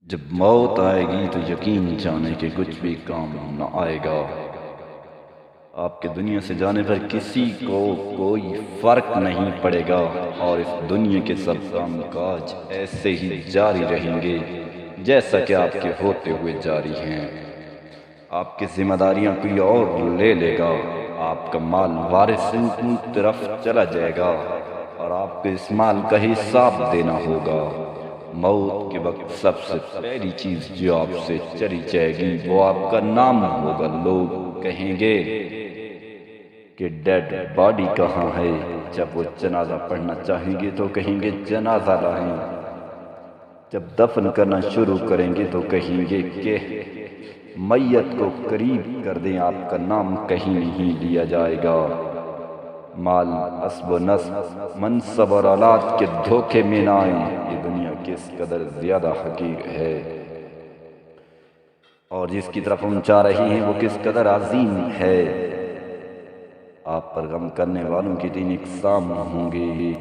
जब मौत आएगी तो यकीन जाने के कुछ भी काम न आएगा। आपके दुनिया से जाने पर किसी को कोई फर्क नहीं पड़ेगा और इस दुनिया के सब काम काज ऐसे ही जारी रहेंगे जैसा कि आपके होते हुए जारी हैं। आपकी जिम्मेदारियां कोई और ले लेगा, आपका माल वारिसों की तरफ चला जाएगा और आपको इस माल का हिसाब देना होगा। मौत के वक्त सबसे पहली चीज जो आपसे चली जाएगी वो आपका नाम होगा। लोग कहेंगे कि डेड बॉडी कहाँ है। जब वो जनाजा पढ़ना चाहेंगे तो कहेंगे जनाजा लाएं। जब दफन करना शुरू करेंगे तो कहेंगे कि मैयत को करीब कर दें, आपका नाम कहीं नहीं लिया जाएगा। माल, अस्ब नस्ब, मनसब और औलाद के धोखे में ना आए। ये दुनिया किस कदर ज्यादा हकीर है और जिसकी तरफ हम जा रहे हैं वो किस कदर अजीम है। आप पर गम करने वालों के दिन एक शाम होंगे।